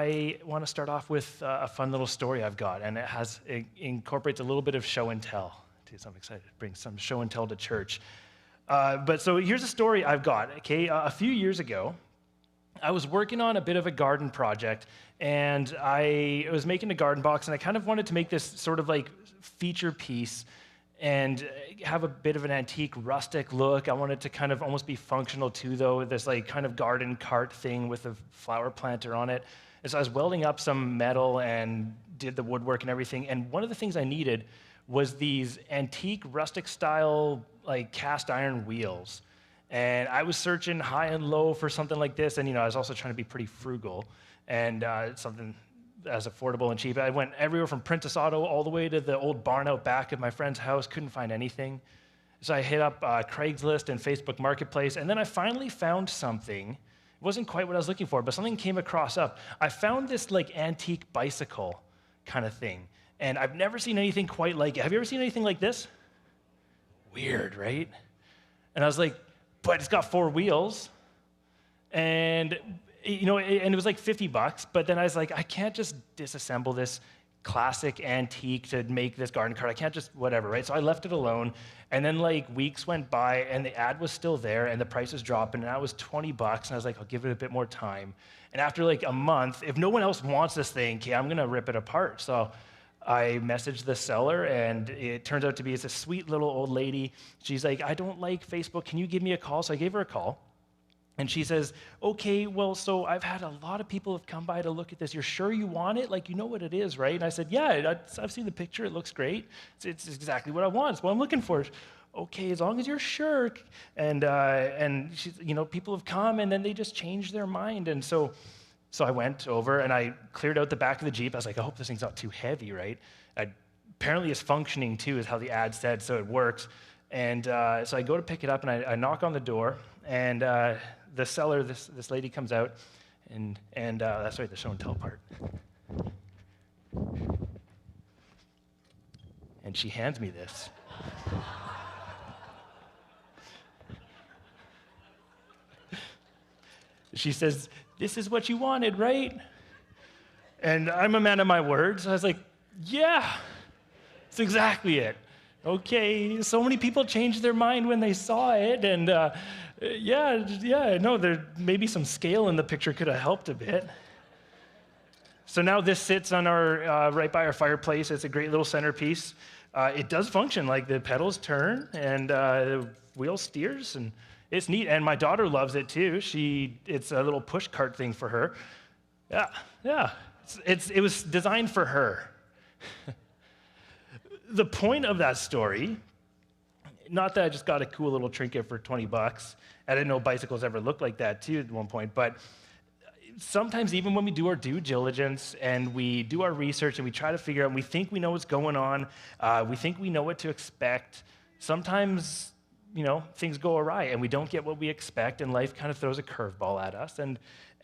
I want to start off with a fun little story I've got, and it incorporates a little bit of show and tell. So I'm excited to bring some show and tell to church. So here's a story I've got. Okay, a few years ago, I was working on a bit of a garden project, and I was making a garden box, and I kind of wanted to make this sort of like feature piece and have a bit of an antique, rustic look. I wanted to kind of almost be functional too, though, this like kind of garden cart thing with a flower planter on it. And so I was welding up some metal and did the woodwork and everything. And one of the things I needed was these antique, rustic style, like cast iron wheels. And I was searching high and low for something like this. And, I was also trying to be pretty frugal and something as affordable and cheap. I went everywhere from Princess Auto all the way to the old barn out back of my friend's house. Couldn't find anything. So I hit up Craigslist and Facebook Marketplace. And then I finally found something. It wasn't quite what I was looking for, but something came across up. I found this like antique bicycle kind of thing. And I've never seen anything quite like it. Have you ever seen anything like this? Weird, right? And I was like, but it's got 4 wheels. And, and it was like $50. But then I was like, I can't just disassemble this classic antique to make this garden cart. I can't just whatever, right? So I left it alone. And then like weeks went by and the ad was still there and the price was dropping and that was $20. And I was like, I'll give it a bit more time. And after like a month, if no one else wants this thing, okay, I'm gonna rip it apart. So I messaged the seller and it turns out to be it's a sweet little old lady. She's like, I don't like Facebook. Can you give me a call? So I gave her a call. And she says, okay, well, so I've had a lot of people have come by to look at this. You're sure you want it? Like, you know what it is, right? And I said, yeah, I've seen the picture. It looks great. It's exactly what I want. It's what I'm looking for. Okay, as long as you're sure. And she's, people have come and then they just change their mind. And so I went over and I cleared out the back of the Jeep. I was like, I hope this thing's not too heavy, right? Apparently it's functioning too, is how the ad said, so it works. And so I go to pick it up and I knock on the door and the seller, this lady comes out, and that's right, the show and tell part. And she hands me this. She says, this is what you wanted, right? And I'm a man of my words. I was like, yeah, that's exactly it. Okay, so many people changed their mind when they saw it, and there maybe some scale in the picture could have helped a bit. So now this sits on our right by our fireplace. It's a great little centerpiece. It does function, like the pedals turn and the wheel steers, and it's neat. And my daughter loves it too. It's a little push cart thing for her. Yeah. It was designed for her. The point of that story, not that I just got a cool little trinket for $20. I didn't know bicycles ever looked like that too at one point, but sometimes even when we do our due diligence and we do our research and we try to figure out, and we think we know what's going on, we think we know what to expect, sometimes, things go awry and we don't get what we expect and life kind of throws a curveball at us.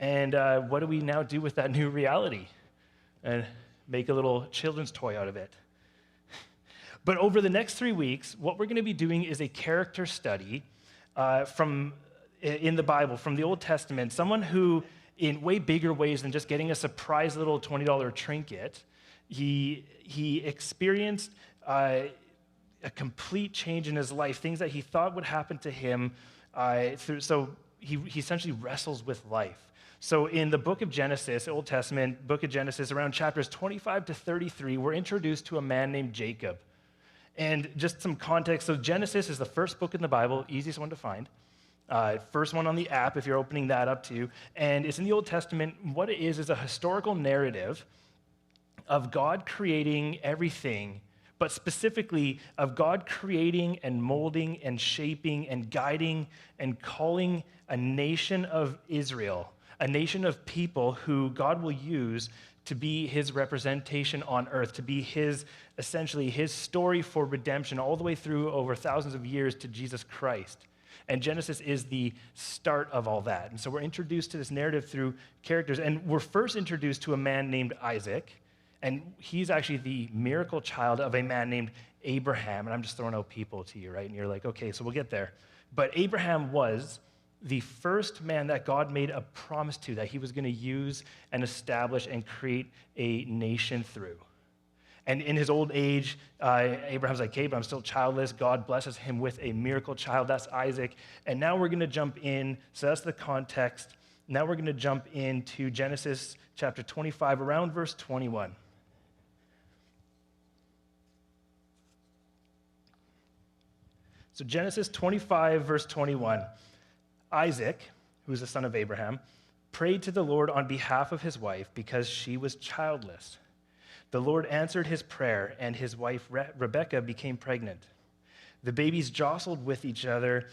And what do we now do with that new reality? And make a little children's toy out of it. But over the next 3 weeks, what we're going to be doing is a character study in the Bible, from the Old Testament, someone who, in way bigger ways than just getting a surprise little $20 trinket, he experienced a complete change in his life, things that he thought would happen to him. So he essentially wrestles with life. So in the book of Genesis, Old Testament, book of Genesis, around chapters 25 to 33, we're introduced to a man named Jacob. And just some context, so Genesis is the first book in the Bible, easiest one to find. First one on the app, if you're opening that up too. And it's in the Old Testament. What it is a historical narrative of God creating everything, but specifically of God creating and molding and shaping and guiding and calling a nation of Israel, a nation of people who God will use to be his representation on earth, to be essentially his story for redemption all the way through over thousands of years to Jesus Christ. And Genesis is the start of all that. And so we're introduced to this narrative through characters. And we're first introduced to a man named Isaac. And he's actually the miracle child of a man named Abraham. And I'm just throwing out people to you, right? And you're like, okay, so we'll get there. But Abraham was the first man that God made a promise to, that he was going to use and establish and create a nation through. And in his old age, Abraham's like, okay, but I'm still childless. God blesses him with a miracle child. That's Isaac. And now we're going to jump in. So that's the context. Now we're going to jump into Genesis chapter 25, around verse 21. So Genesis 25, verse 21. Isaac, who is the son of Abraham, prayed to the Lord on behalf of his wife because she was childless. The Lord answered his prayer, and his wife Rebekah became pregnant. The babies jostled with each other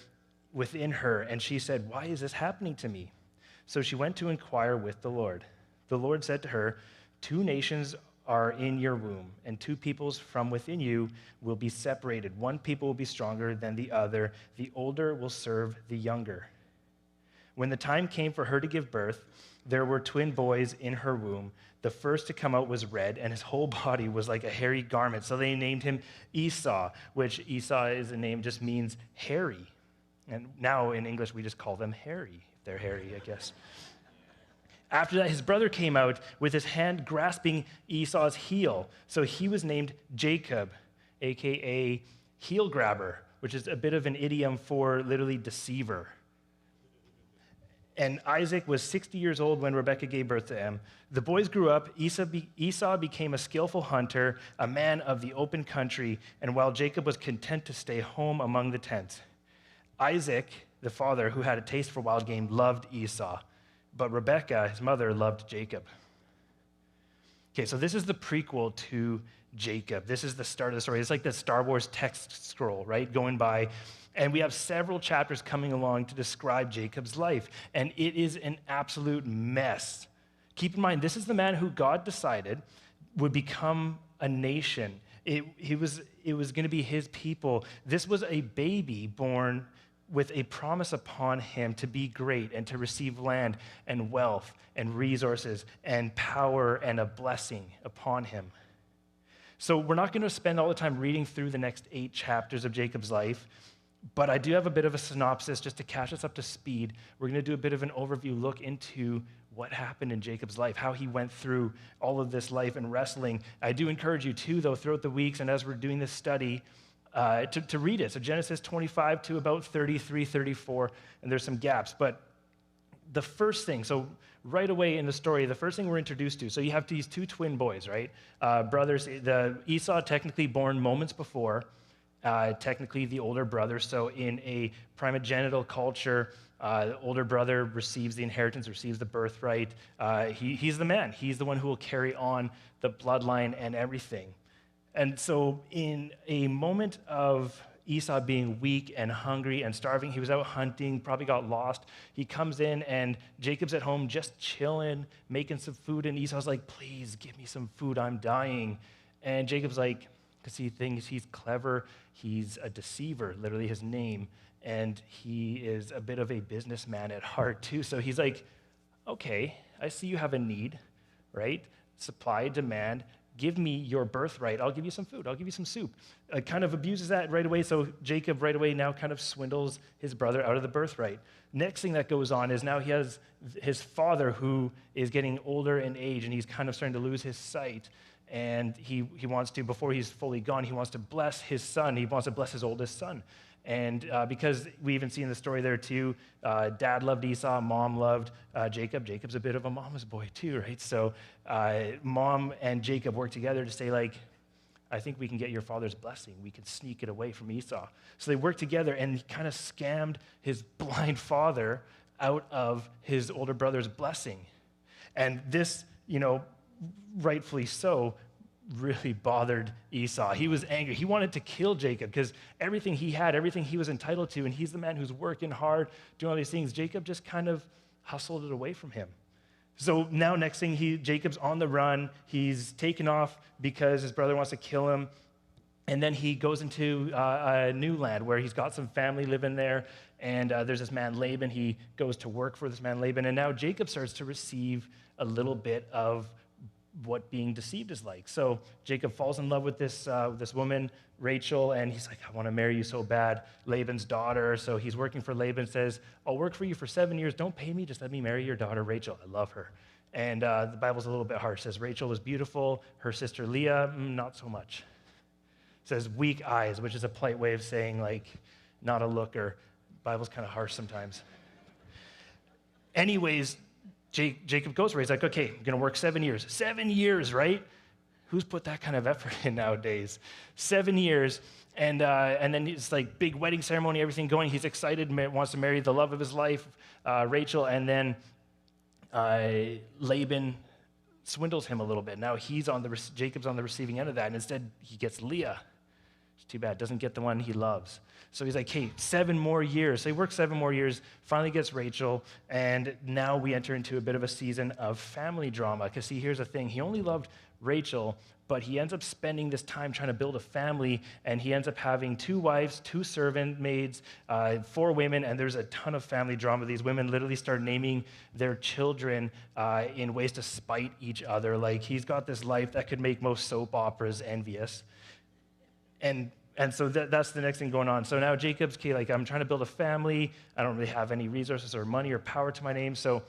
within her, and she said, "Why is this happening to me?" So she went to inquire with the Lord. The Lord said to her, "Two nations are in your womb, and two peoples from within you will be separated. One people will be stronger than the other. The older will serve the younger." When the time came for her to give birth, there were twin boys in her womb. The first to come out was red, and his whole body was like a hairy garment. So they named him Esau, which Esau is a name, just means hairy. And now in English, we just call them hairy. They're hairy, I guess. After that, his brother came out with his hand grasping Esau's heel. So he was named Jacob, a.k.a. heel grabber, which is a bit of an idiom for literally deceiver. And Isaac was 60 years old when Rebekah gave birth to him. The boys grew up. Esau became a skillful hunter, a man of the open country, and while Jacob was content to stay home among the tents. Isaac, the father, who had a taste for wild game, loved Esau, but Rebekah, his mother, loved Jacob. Okay, so this is the prequel to Jacob. This is the start of the story. It's like the Star Wars text scroll, right, going by. And we have several chapters coming along to describe Jacob's life, and it is an absolute mess. Keep in mind, this is the man who God decided would become a nation. It was going to be his people. This was a baby born with a promise upon him to be great and to receive land and wealth and resources and power and a blessing upon him. So we're not going to spend all the time reading through the next 8 chapters of Jacob's life, but I do have a bit of a synopsis just to catch us up to speed. We're going to do a bit of an overview look into what happened in Jacob's life, how he went through all of this life and wrestling. I do encourage you too, though, throughout the weeks and as we're doing this study, to read it. So Genesis 25 to about 33, 34, and there's some gaps. But the first thing, so right away in the story, the first thing we're introduced to, so you have these 2 twin boys, right? Brothers, the Esau technically born moments before, technically the older brother. So in a primogenital culture, the older brother receives the inheritance, receives the birthright. He's the man. He's the one who will carry on the bloodline and everything. And so in a moment of Esau being weak and hungry and starving, he was out hunting, probably got lost. He comes in and Jacob's at home just chilling, making some food. And Esau's like, "Please give me some food, I'm dying." And Jacob's like, because he thinks he's clever, he's a deceiver, literally his name. And he is a bit of a businessman at heart too. So he's like, "Okay, I see you have a need, right? Supply, demand. Give me your birthright. I'll give you some food. I'll give you some soup." Kind of abuses that right away. So Jacob right away now kind of swindles his brother out of the birthright. Next thing that goes on is now he has his father who is getting older in age, and he's kind of starting to lose his sight. And he wants to, before he's fully gone, he wants to bless his son. He wants to bless his oldest son. And because we even see in the story there too, dad loved Esau, mom loved Jacob. Jacob's a bit of a mama's boy too, right? So mom and Jacob work together to say, like, "I think we can get your father's blessing. We can sneak it away from Esau." So they worked together and kind of scammed his blind father out of his older brother's blessing. And this, rightfully so, really bothered Esau. He was angry. He wanted to kill Jacob because everything he had, everything he was entitled to, and he's the man who's working hard, doing all these things, Jacob just kind of hustled it away from him. So now next thing, Jacob's on the run. He's taken off because his brother wants to kill him. And then he goes into a new land where he's got some family living there. And there's this man, Laban. He goes to work for this man, Laban. And now Jacob starts to receive a little bit of what being deceived is like. So Jacob falls in love with this woman, Rachel, and he's like, I want to marry you so bad. Laban's daughter. So he's working for Laban, says, I'll work for you for 7 years. Don't pay me. Just let me marry your daughter, Rachel. I love her. And the Bible's a little bit harsh. It says Rachel was beautiful. Her sister Leah, not so much. It says weak eyes, which is a polite way of saying like not a looker. The Bible's kind of harsh sometimes. Anyways, Jacob goes for it. He's like, okay, I'm going to work 7 years. 7 years, right? Who's put that kind of effort in nowadays? 7 years. And then it's like big wedding ceremony, everything going. He's excited, wants to marry the love of his life, Rachel. And then Laban swindles him a little bit. Now Jacob's on the receiving end of that. And instead, he gets Leah. It's too bad. Doesn't get the one he loves. So he's like, hey, 7 more years. So he works 7 more years, finally gets Rachel, and now we enter into a bit of a season of family drama. Because see, here's the thing. He only loved Rachel, but he ends up spending this time trying to build a family, and he ends up having 2 wives, 2 servant maids, 4 women, and there's a ton of family drama. These women literally start naming their children in ways to spite each other. Like, he's got this life that could make most soap operas envious. And so that's the next thing going on. So now Jacob's, okay, like, I'm trying to build a family. I don't really have any resources or money or power to my name. So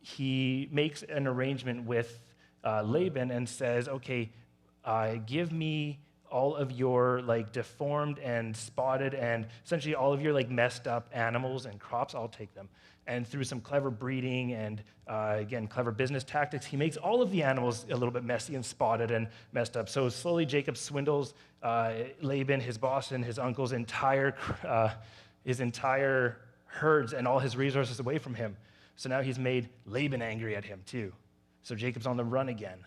he makes an arrangement with Laban and says, okay, give me all of your like deformed and spotted and essentially all of your like messed up animals and crops. I'll take them. And through some clever breeding and, again, clever business tactics, he makes all of the animals a little bit messy and spotted and messed up. So slowly Jacob swindles Laban, his boss, and his uncle's entire herds and all his resources away from him. So now he's made Laban angry at him too. So Jacob's on the run again.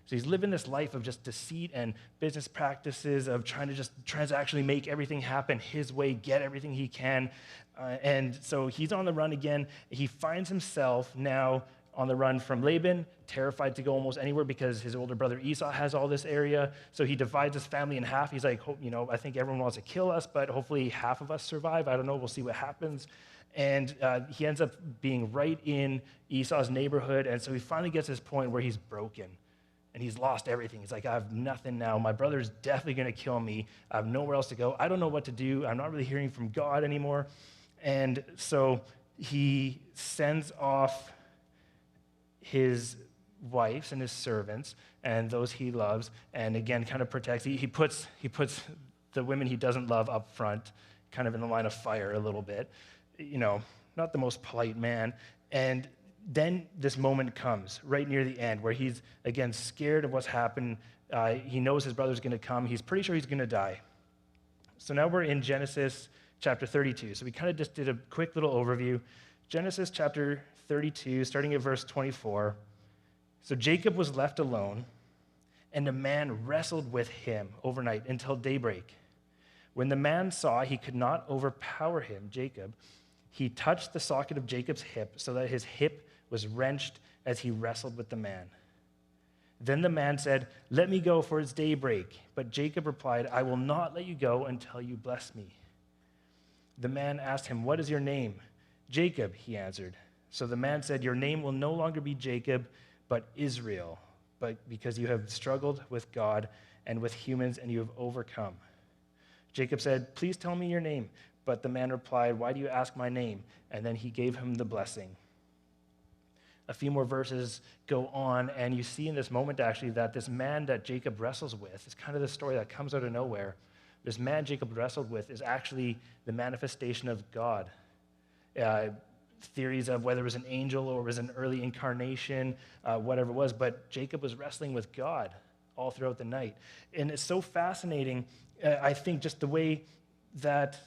So he's living this life of just deceit and business practices of trying to just transactionally make everything happen his way, get everything he can. And so he's on the run again. He finds himself now on the run from Laban, terrified to go almost anywhere because his older brother Esau has all this area. So he divides his family in half. He's like, I think everyone wants to kill us, but hopefully half of us survive. I don't know. We'll see what happens. And he ends up being right in Esau's neighborhood. And so he finally gets to this point where he's broken. And he's lost everything. He's like, I have nothing now. My brother's definitely going to kill me. I have nowhere else to go. I don't know what to do. I'm not really hearing from God anymore. And so he sends off his wives and his servants and those he loves, and again, kind of protects. He puts the women he doesn't love up front, kind of in the line of fire a little bit. Not the most polite man. And then this moment comes right near the end where he's, again, scared of what's happened. He knows his brother's going to come. He's pretty sure he's going to die. So now we're in Genesis chapter 32. So we kind of just did a quick little overview. Genesis chapter 32, starting at verse 24. So Jacob was left alone, and a man wrestled with him overnight until daybreak. When the man saw he could not overpower him, Jacob, he touched the socket of Jacob's hip so that his hip was wrenched as he wrestled with the man. Then the man said, "Let me go, for it's daybreak." But Jacob replied, "I will not let you go until you bless me." The man asked him, "What is your name?" "Jacob," he answered. So the man said, "Your name will no longer be Jacob, but Israel, but because you have struggled with God and with humans and you have overcome." Jacob said, "Please tell me your name." But the man replied, "Why do you ask my name?" And then he gave him the blessing. A few more verses go on, and you see in this moment actually that this man that Jacob wrestles with is kind of the story that comes out of nowhere. This man Jacob wrestled with is actually the manifestation of God. Theories of whether it was an angel or it was an early incarnation, whatever it was, but Jacob was wrestling with God all throughout the night. And it's so fascinating, I think, just the way that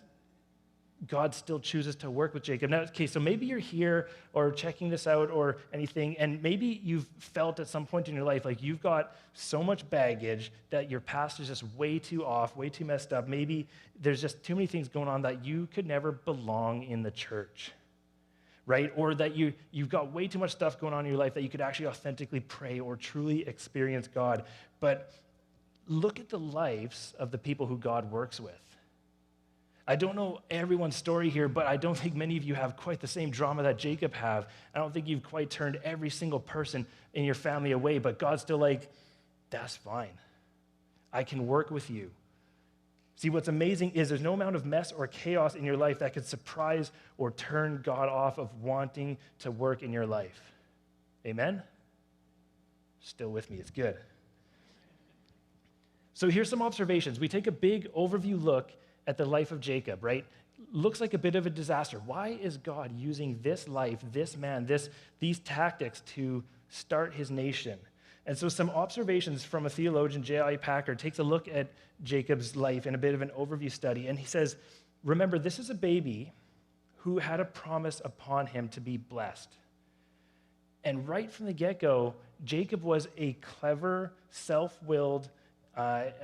God still chooses to work with Jacob. Now, okay, so maybe you're here or checking this out or anything, and maybe you've felt at some point in your life like you've got so much baggage that your past is just way too off, way too messed up. Maybe there's just too many things going on that you could never belong in the church, right? Or that you've got way too much stuff going on in your life that you could actually authentically pray or truly experience God. But look at the lives of the people who God works with. I don't know everyone's story here, but I don't think many of you have quite the same drama that Jacob have. I don't think you've quite turned every single person in your family away, but God's still like, that's fine. I can work with you. See, what's amazing is there's no amount of mess or chaos in your life that could surprise or turn God off of wanting to work in your life. Amen? Still with me, it's good. So here's some observations. We take a big overview look at the life of Jacob, right? Looks like a bit of a disaster. Why is God using this life, this man, these tactics to start his nation? And so some observations from a theologian, J.I. Packer, takes a look at Jacob's life in a bit of an overview study. And he says, remember, this is a baby who had a promise upon him to be blessed. And right from the get-go, Jacob was a clever, self-willed,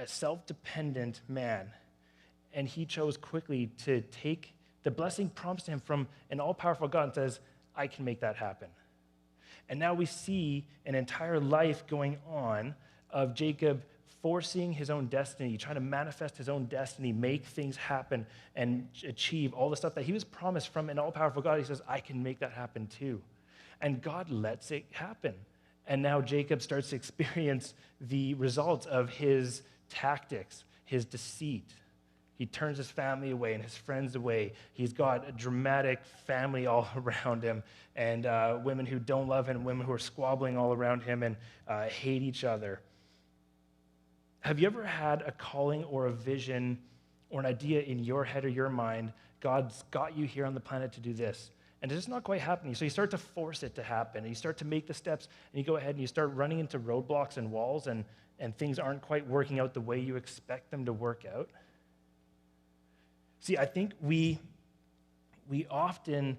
self-dependent man. And he chose quickly to take the blessing promised to him from an all-powerful God and says, I can make that happen. And now we see an entire life going on of Jacob forcing his own destiny, trying to manifest his own destiny, make things happen, and achieve all the stuff that he was promised from an all-powerful God. He says, I can make that happen too. And God lets it happen. And now Jacob starts to experience the results of his tactics, his deceit. He turns his family away and his friends away. He's got a dramatic family all around him, and women who don't love him, women who are squabbling all around him and hate each other. Have you ever had a calling or a vision or an idea in your head or your mind, God's got you here on the planet to do this, and it's just not quite happening? So you start to force it to happen, and you start to make the steps, and you go ahead and you start running into roadblocks and walls, and things aren't quite working out the way you expect them to work out. See, I think we often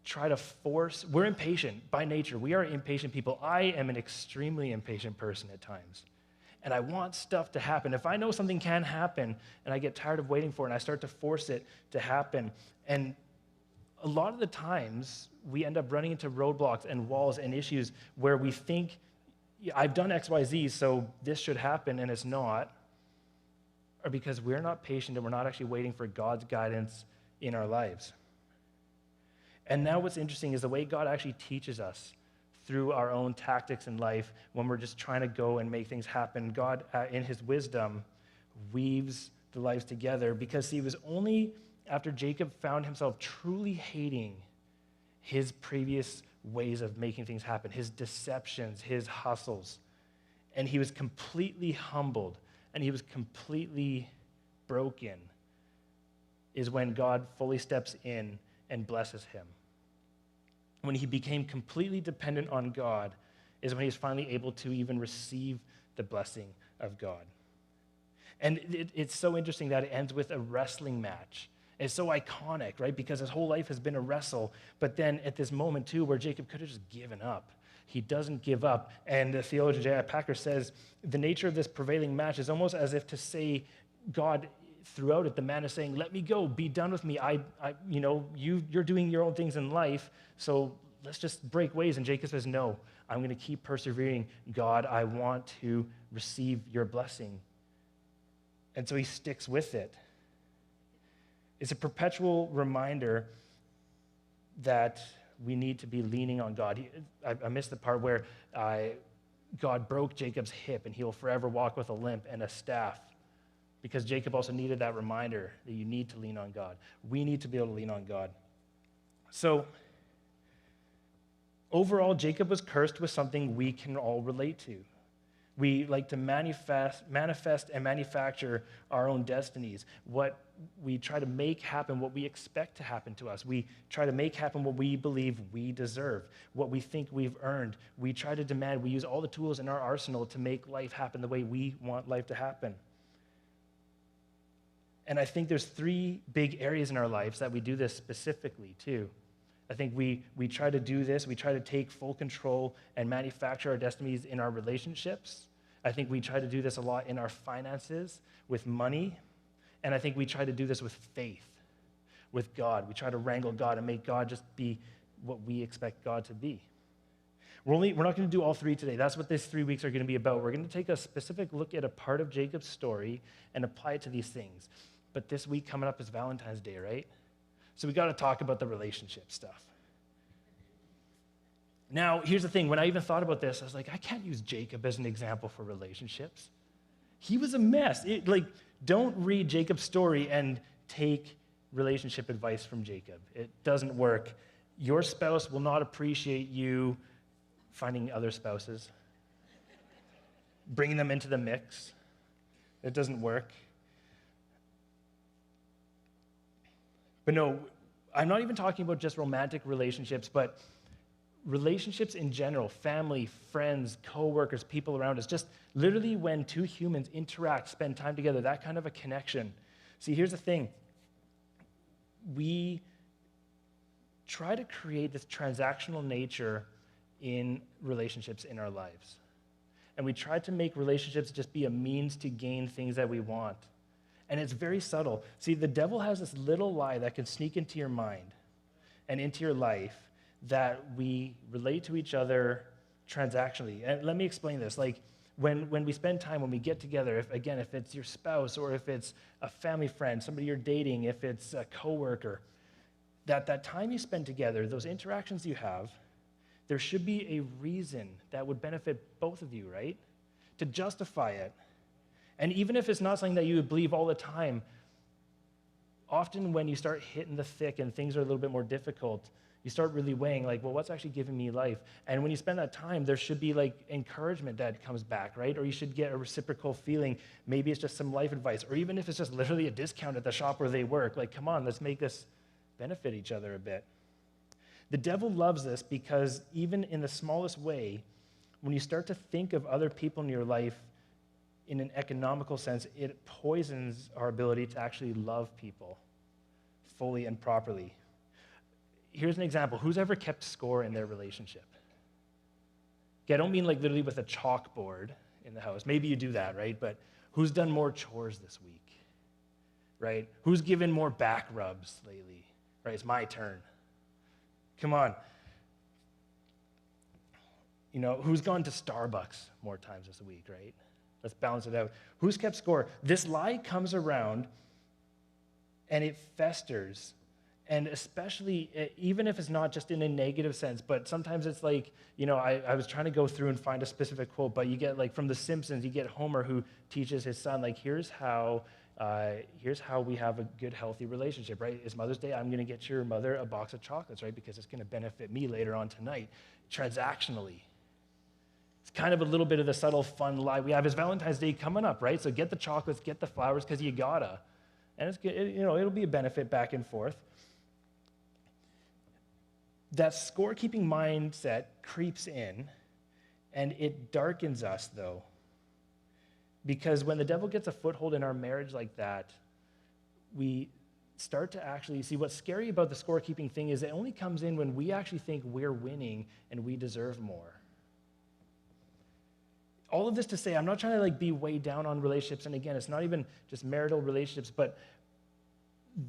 try to force, we're impatient by nature. We are impatient people. I am an extremely impatient person at times. And I want stuff to happen. If I know something can happen and I get tired of waiting for it and I start to force it to happen, and a lot of the times we end up running into roadblocks and walls and issues where we think, I've done X, Y, Z, so this should happen, and it's not. Or because we're not patient and we're not actually waiting for God's guidance in our lives. And now what's interesting is the way God actually teaches us through our own tactics in life when we're just trying to go and make things happen. God, in his wisdom, weaves the lives together, because it was only after Jacob found himself truly hating his previous ways of making things happen, his deceptions, his hustles, and he was completely humbled and he was completely broken, is when God fully steps in and blesses him. When he became completely dependent on God is when he's finally able to even receive the blessing of God. And it's so interesting that it ends with a wrestling match. It's so iconic, right? Because his whole life has been a wrestle. But then at this moment, too, where Jacob could have just given up, he doesn't give up. And the theologian J.I. Packer says, the nature of this prevailing match is almost as if to say, God, throughout it, the man is saying, let me go, be done with me. You're doing your own things in life, so let's just break ways. And Jacob says, no, I'm going to keep persevering. God, I want to receive your blessing. And so he sticks with it. It's a perpetual reminder that we need to be leaning on God. I missed the part where God broke Jacob's hip and he will forever walk with a limp and a staff, because Jacob also needed that reminder that you need to lean on God. We need to be able to lean on God. So overall, Jacob was cursed with something we can all relate to. We like to manifest and manufacture our own destinies. What we try to make happen, what we expect to happen to us. We try to make happen what we believe we deserve, what we think we've earned. We try to demand, we use all the tools in our arsenal to make life happen the way we want life to happen. And I think there's 3 big areas in our lives that we do this specifically too. I think we try to do this. We try to take full control and manufacture our destinies in our relationships. I think we try to do this a lot in our finances, with money. And I think we try to do this with faith, with God. We try to wrangle God and make God just be what we expect God to be. We're not going to do all 3 today. That's what these 3 weeks are going to be about. We're going to take a specific look at a part of Jacob's story and apply it to these things. But this week coming up is Valentine's Day, right? So we got to talk about the relationship stuff. Now, here's the thing. When I even thought about this, I was like, I can't use Jacob as an example for relationships. He was a mess. Don't read Jacob's story and take relationship advice from Jacob. It doesn't work. Your spouse will not appreciate you finding other spouses, bringing them into the mix. It doesn't work. But no, I'm not even talking about just romantic relationships, but relationships in general, family, friends, co-workers, people around us, just literally when two humans interact, spend time together, that kind of a connection. See, here's the thing. We try to create this transactional nature in relationships in our lives. And we try to make relationships just be a means to gain things that we want. And it's very subtle. See, the devil has this little lie that can sneak into your mind and into your life that we relate to each other transactionally. And let me explain this. Like, when we spend time, when we get together, if it's your spouse or if it's a family friend, somebody you're dating, if it's a coworker, that time you spend together, those interactions you have, there should be a reason that would benefit both of you, right? To justify it. And even if it's not something that you would believe all the time, often when you start hitting the thick and things are a little bit more difficult, you start really weighing, like, well, what's actually giving me life? And when you spend that time, there should be, like, encouragement that comes back, right? Or you should get a reciprocal feeling. Maybe it's just some life advice. Or even if it's just literally a discount at the shop where they work, like, come on, let's make this benefit each other a bit. The devil loves this because even in the smallest way, when you start to think of other people in your life in an economical sense, it poisons our ability to actually love people fully and properly. Here's an example. Who's ever kept score in their relationship? Okay, I don't mean like literally with a chalkboard in the house. Maybe you do that, right? But who's done more chores this week, right? Who's given more back rubs lately, right? It's my turn. Come on. You know, who's gone to Starbucks more times this week, right? Let's balance it out. Who's kept score? This lie comes around and it festers. And especially, even if it's not just in a negative sense, but sometimes it's like, you know, I was trying to go through and find a specific quote, but you get like from The Simpsons, you get Homer who teaches his son, like, here's how we have a good, healthy relationship, right? It's Mother's Day, I'm going to get your mother a box of chocolates, right? Because it's going to benefit me later on tonight, transactionally. It's kind of a little bit of the subtle, fun lie we have. Is Valentine's Day coming up, right? So get the chocolates, get the flowers, because you gotta. And it's good, it'll be a benefit back and forth. That scorekeeping mindset creeps in, and it darkens us, though. Because when the devil gets a foothold in our marriage like that, we start to actually see what's scary about the scorekeeping thing is it only comes in when we actually think we're winning and we deserve more. All of this to say, I'm not trying to like be weighed down on relationships, and again, it's not even just marital relationships, but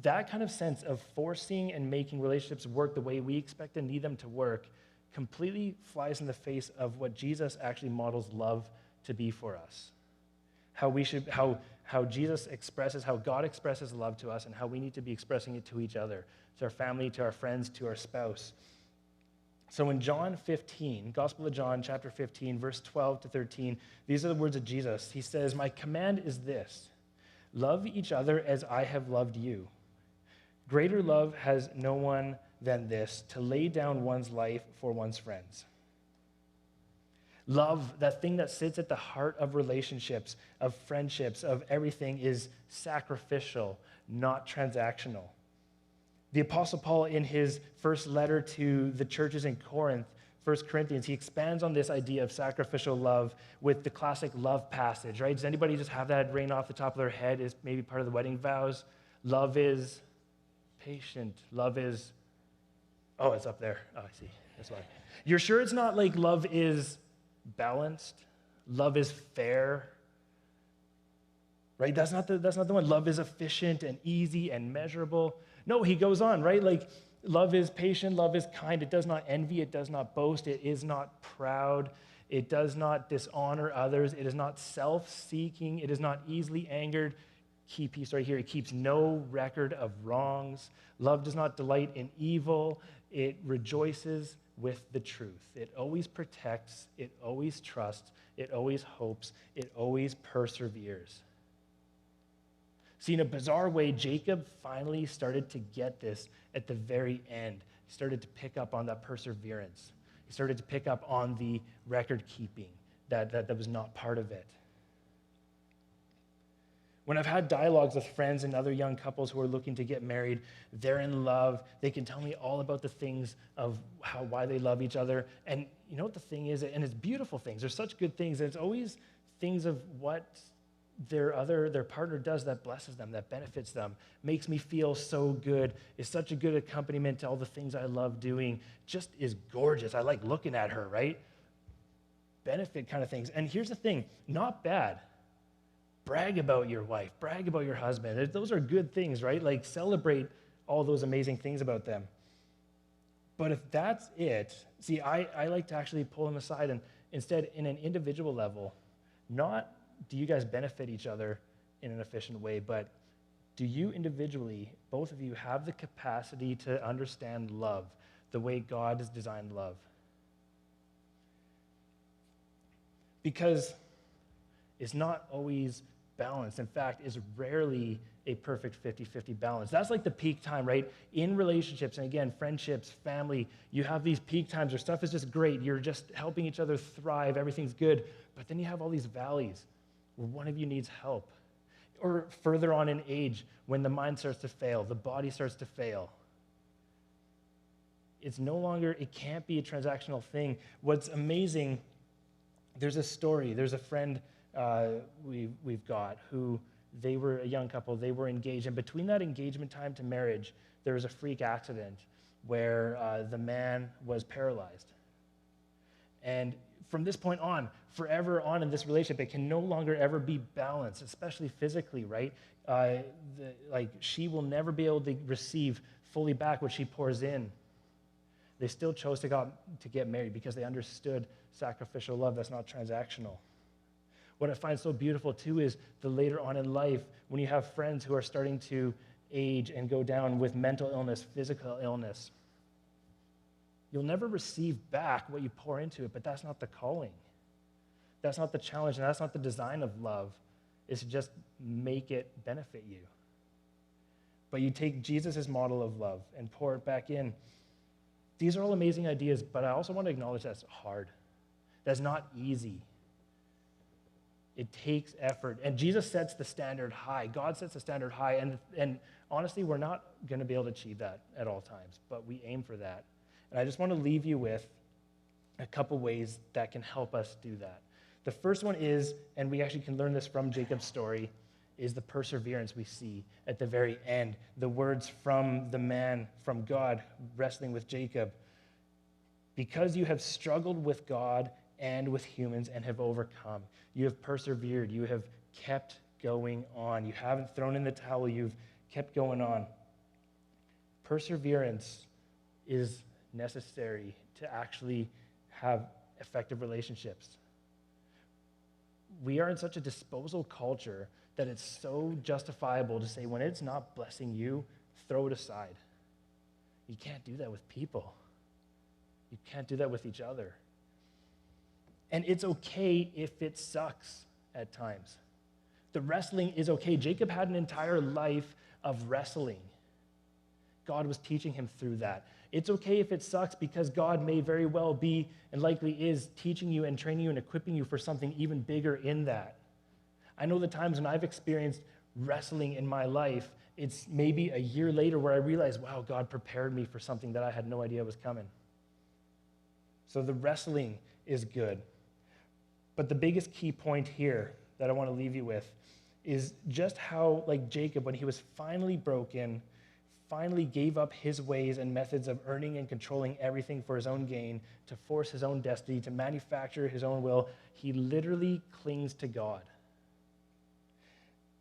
that kind of sense of forcing and making relationships work the way we expect and need them to work completely flies in the face of what Jesus actually models love to be for us. How Jesus expresses, how God expresses love to us, and how we need to be expressing it to each other, to our family, to our friends, to our spouse. So in John 15, Gospel of John, chapter 15, verse 12 to 13, these are the words of Jesus. He says, "My command is this, love each other as I have loved you. Greater love has no one than this, to lay down one's life for one's friends." Love, that thing that sits at the heart of relationships, of friendships, of everything, is sacrificial, not transactional. The Apostle Paul, in his first letter to the churches in Corinth, 1 Corinthians, he expands on this idea of sacrificial love with the classic love passage, right? Does anybody just have that ring off the top of their head as maybe part of the wedding vows? Love is patient. Love is, oh, it's up there. Oh, I see. That's why. You're sure it's not like love is balanced? Love is fair? Right? That's not the one. Love is efficient and easy and measurable. No, he goes on, right? Like, love is patient, love is kind. It does not envy, it does not boast, it is not proud, it does not dishonor others, it is not self-seeking, it is not easily angered. key piece right here. It keeps no record of wrongs. Love does not delight in evil. It rejoices with the truth. It always protects. It always trusts. It always hopes. It always perseveres. See, in a bizarre way, Jacob finally started to get this at the very end. He started to pick up on that perseverance. He started to pick up on the record keeping that was not part of it. When I've had dialogues with friends and other young couples who are looking to get married, they're in love. They can tell me all about the things of why they love each other. And you know what the thing is? And it's beautiful things. There's such good things. And it's always things of what their partner does that blesses them, that benefits them, makes me feel so good, is such a good accompaniment to all the things I love doing, just is gorgeous. I like looking at her, right? Benefit kind of things. And here's the thing, not bad. Brag about your wife, brag about your husband. Those are good things, right? Like celebrate all those amazing things about them. But if that's it, see, I like to actually pull them aside and instead, in an individual level, not do you guys benefit each other in an efficient way, but do you individually, both of you, have the capacity to understand love the way God has designed love? Because it's not always balanced. In fact, it's rarely a perfect 50-50 balance. That's like the peak time, right? In relationships, and again, friendships, family, you have these peak times where stuff is just great. You're just helping each other thrive. Everything's good. But then you have all these valleys where one of you needs help. Or further on in age, when the mind starts to fail, the body starts to fail. It's no longer, it can't be a transactional thing. What's amazing, there's a story. There's a friend we've got who, they were a young couple, they were engaged, and between that engagement time to marriage, there was a freak accident where the man was paralyzed. And from this point on, forever on in this relationship, it can no longer ever be balanced, especially physically, right? She will never be able to receive fully back what she pours in. They still chose to get married because they understood sacrificial love that's not transactional. What I find so beautiful, too, is the later on in life, when you have friends who are starting to age and go down with mental illness, physical illness, you'll never receive back what you pour into it, but that's not the calling. That's not the challenge, and that's not the design of love. It's to just make it benefit you. But you take Jesus' model of love and pour it back in. These are all amazing ideas, but I also want to acknowledge that's hard. That's not easy. It takes effort. And Jesus sets the standard high. God sets the standard high. And honestly, we're not going to be able to achieve that at all times, but we aim for that. And I just want to leave you with a couple ways that can help us do that. The first one is, and we actually can learn this from Jacob's story, is the perseverance we see at the very end. The words from the man, from God, wrestling with Jacob. Because you have struggled with God and with humans and have overcome. You have persevered. You have kept going on. You haven't thrown in the towel. You've kept going on. Perseverance is necessary to actually have effective relationships. We are in such a disposal culture that it's so justifiable to say when it's not blessing you, throw it aside. You can't do that with people. You can't do that with each other. And it's okay if it sucks at times. The wrestling is okay. Jacob had an entire life of wrestling. God was teaching him through that. It's okay if it sucks because God may very well be, and likely is, teaching you and training you and equipping you for something even bigger in that. I know the times when I've experienced wrestling in my life, it's maybe a year later where I realize, wow, God prepared me for something that I had no idea was coming. So the wrestling is good. But the biggest key point here that I want to leave you with is just how, like Jacob, when he was finally broken, finally gave up his ways and methods of earning and controlling everything for his own gain, to force his own destiny, to manufacture his own will, he literally clings to God.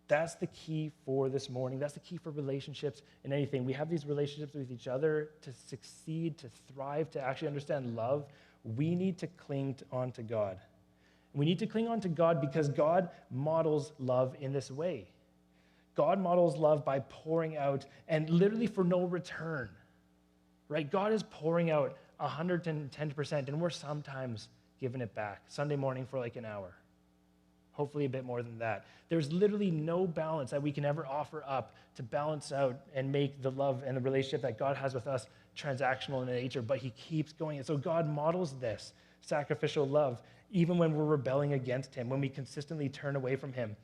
That's the key for this morning. That's the key for relationships and anything. We have these relationships with each other to succeed, to thrive, to actually understand love. We need to cling on to God. We need to cling on to God because God models love in this way. God models love by pouring out and literally for no return, right? God is pouring out 110%, and we're sometimes giving it back. Sunday morning for like an hour, hopefully a bit more than that. There's literally no balance that we can ever offer up to balance out and make the love and the relationship that God has with us transactional in nature, but he keeps going. And so God models this sacrificial love even when we're rebelling against him, when we consistently turn away from him.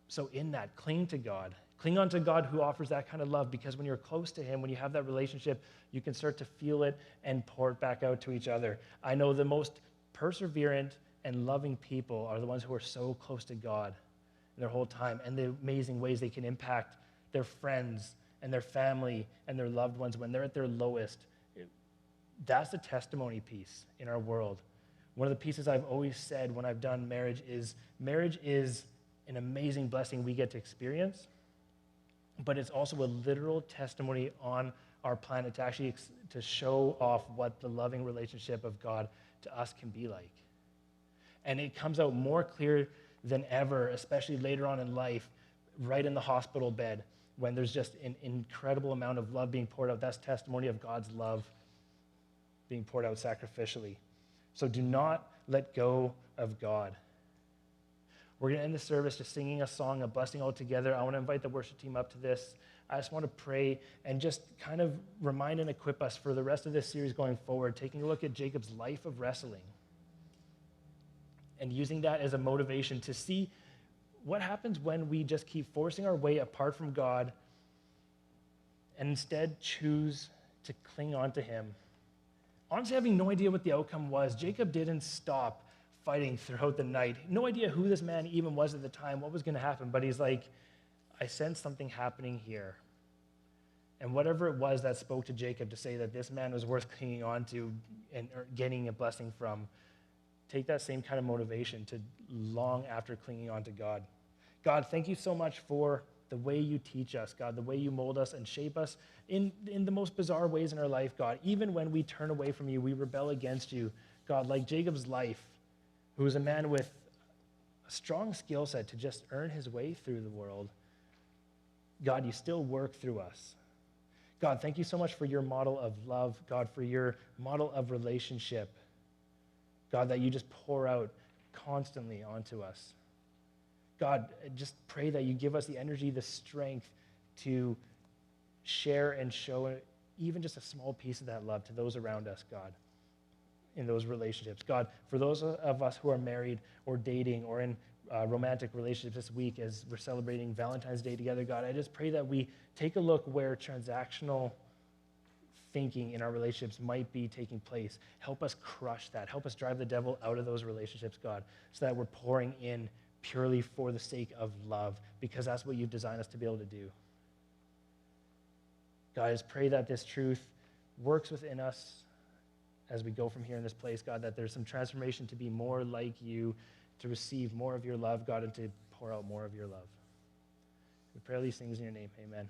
So in that, cling to God. Cling on to God who offers that kind of love, because when you're close to him, when you have that relationship, you can start to feel it and pour it back out to each other. I know the most perseverant and loving people are the ones who are so close to God their whole time, and the amazing ways they can impact their friends and their family and their loved ones when they're at their lowest. That's the testimony piece in our world. One of the pieces I've always said when I've done marriage is an amazing blessing we get to experience, but it's also a literal testimony on our planet to actually to show off what the loving relationship of God to us can be like. And it comes out more clear than ever, especially later on in life, right in the hospital bed, when there's just an incredible amount of love being poured out. That's testimony of God's love being poured out sacrificially. So do not let go of God. We're going to end the service just singing a song, a blessing all together. I want to invite the worship team up to this. I just want to pray and just kind of remind and equip us for the rest of this series going forward, taking a look at Jacob's life of wrestling and using that as a motivation to see what happens when we just keep forcing our way apart from God and instead choose to cling on to him. Honestly, having no idea what the outcome was, Jacob didn't stop fighting throughout the night. No idea who this man even was at the time, what was going to happen, but he's like, I sense something happening here. And whatever it was that spoke to Jacob to say that this man was worth clinging on to and getting a blessing from, take that same kind of motivation to long after clinging on to God. God, thank you so much for the way you teach us, God, the way you mold us and shape us in the most bizarre ways in our life, God. Even when we turn away from you, we rebel against you, God, like Jacob's life, who was a man with a strong skill set to just earn his way through the world. God, you still work through us. God, thank you so much for your model of love, God, for your model of relationship, God, that you just pour out constantly onto us. God, just pray that you give us the energy, the strength to share and show even just a small piece of that love to those around us, God, in those relationships. God, for those of us who are married or dating or in romantic relationships this week as we're celebrating Valentine's Day together, God, I just pray that we take a look where transactional thinking in our relationships might be taking place. Help us crush that. Help us drive the devil out of those relationships, God, so that we're pouring in purely for the sake of love, because that's what you've designed us to be able to do. God, I just pray that this truth works within us as we go from here in this place, God, that there's some transformation to be more like you, to receive more of your love, God, and to pour out more of your love. We pray all these things in your name. Amen.